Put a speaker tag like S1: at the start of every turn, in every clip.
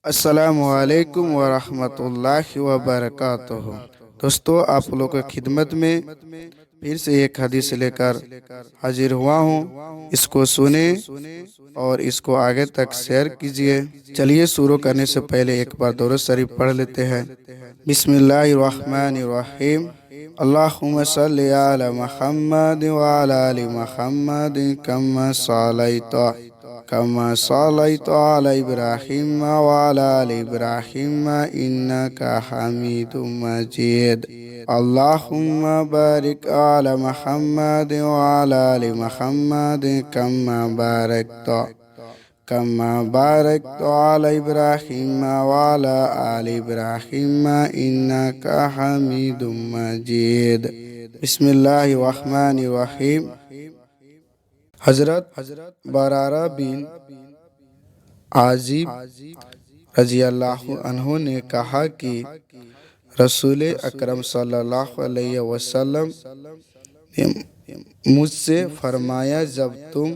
S1: السلام علیکم ورحمۃ اللہ وبرکاتہ۔ دوستو، آپ لوگوں کی خدمت میں پھر سے ایک حدیث لے کر حاضر ہوا ہوں۔ اس کو سنیں اور اس کو آگے تک شیئر کیجیے۔ چلیے شروع کرنے سے پہلے ایک بار درود شریف پڑھ لیتے ہیں۔ بسم اللہ الرحمن الرحیم۔ اللہم صلی علی محمد وعلی آل محمد كما صليت على إبراهيم وعلى آل إبراهيم إنك حميد مجيد اللهم بارك على محمد وعلى آل محمد كما باركت على إبراهيم وعلى آل إبراهيم إنك حميد مجيد بسم اللہ الرحمن الرحیم۔ حضرت برارہ بن عازب رضی اللہ عنہ نے کہا کہ رسول اکرم صلی اللہ علیہ وسلم نے مجھ سے فرمایا، جب تم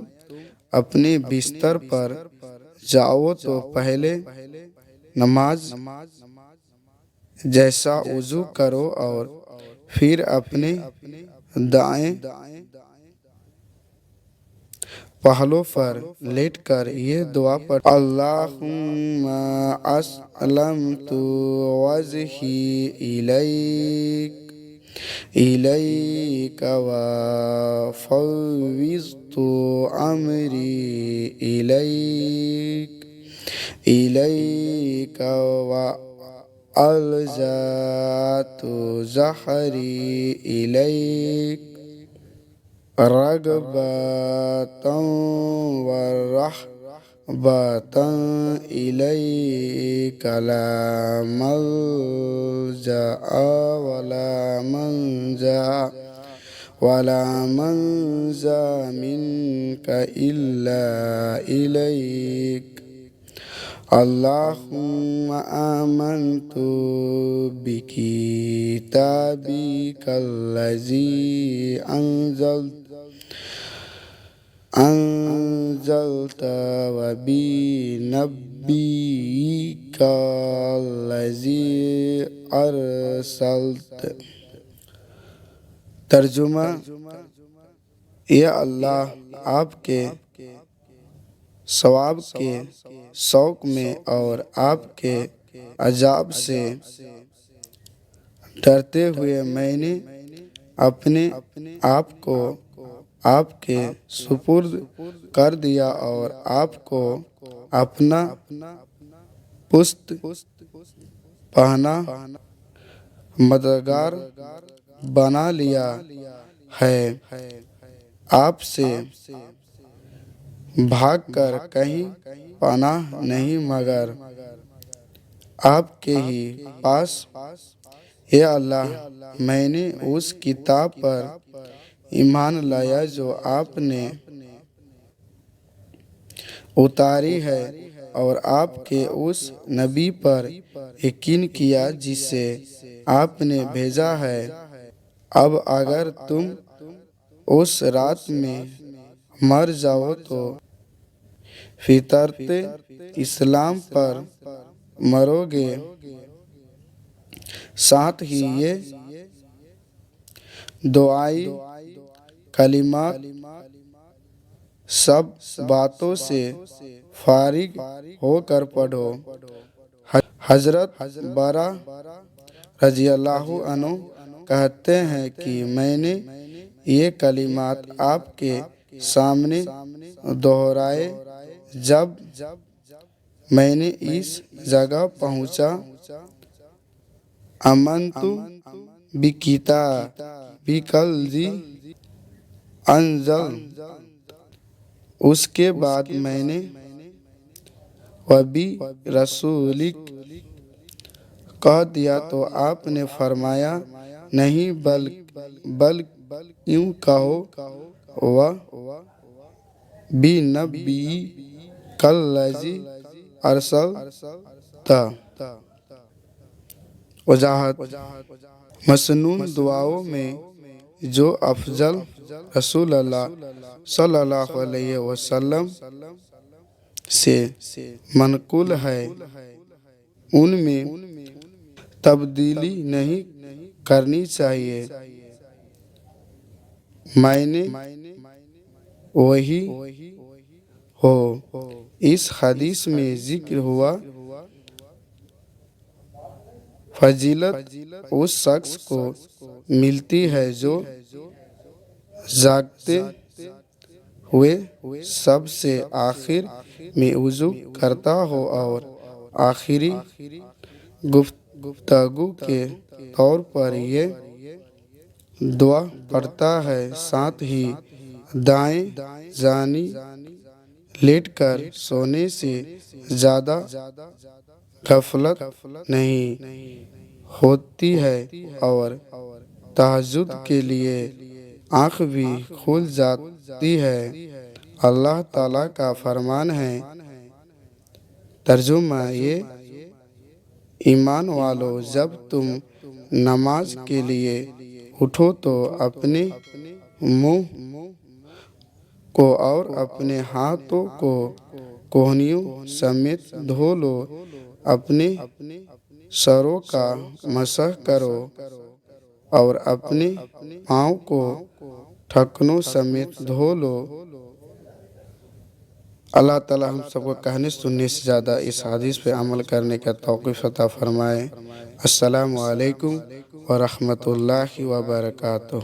S1: اپنے بستر پر جاؤ تو پہلے نماز جیسا وضو کرو اور پھر اپنے دائیں پہلو پر لیٹ کر یہ دعا پڑھ: اللہم اسلمت وجہی الیک وفوضت امری الیک والجأت ظہری الیک رغبۃ ورہبۃ الیک لا ملجأ ولا منجا منک الا الیک اللہم آمنت بکتابک الذی انزلت وبنبیک الذی ارسلت۔ ترجمہ: یا اللہ، آپ کے ثواب کے شوق میں اور آپ کے عذاب سے ڈرتے ہوئے میں نے اپنے آپ کو آپ کے سپرد کر دیا اور آپ کو اپنا پشت پناہ مددگار بنا لیا ہے۔ آپ سے بھاگ کر کہیں پناہ نہیں مگر آپ کے ہی پاس۔ اے اللہ، میں نے اس کتاب پر ایمان لایا جو آپ نے اتاری ہے اور آپ کے اس نبی پر یقین کیا جسے آپ نے بھیجا ہے۔ اب اگر تم اس رات میں مر جاؤ تو فطرت اسلام پر مرو گے۔ ساتھ ہی یہ دعائی کلمات سب باتوں سے فارغ ہو کر پڑھو۔ حضرت برا رضی اللہ عنہ کہتے ہیں کہ میں نے یہ کلمات آپ کے سامنے دہرائے۔ جب میں نے اس جگہ پہنچا، آمنت بکتابک الذی انزلت، اس کے بعد میں نے وبرسولک کہہ دیا تو آپ نے فرمایا، نہیں بل یوں کہو وبنبیک الذی ارسلت۔ وضاحت: مسنون دعاؤں میں جو افضل رسول اللہ صلی اللہ علیہ وسلم سے منقول ہے ان میں تبدیلی نہیں کرنی چاہیے۔ میں نے وہی ہو۔ اس حدیث میں ذکر ہوا فضیلت اس شخص کو ملتی ہے جو جاگتے ہوئے سب سے آخر میں وضو کرتا ہو اور آخری گفتگو کے طور پر یہ دعا پڑھتا ہے، ساتھ ہی دائیں جانب لیٹ کر سونے سے زیادہ غفلت نہیں ہوتی ہے اور تہجد کے لیے آنکھ بھی کھل جاتی ہے۔ اللہ تعالیٰ کا فرمان ہے، ترجمہ یہ ایمان والو، جب تم نماز کے لیے اٹھو تو اپنے منہ کو اور اپنے ہاتھوں کو کونیوں سمیت دھو لو، اپنے سروں کا مسح کرو اور اپنے پاؤں کو ٹھکنوں سمیت دھو لو۔ اللہ تعالیٰ ہم سب کو کہنے سننے سے زیادہ اس حدیث پہ عمل کرنے کا توفیق عطا فرمائے۔ السلام علیکم ورحمۃ اللہ وبرکاتہ۔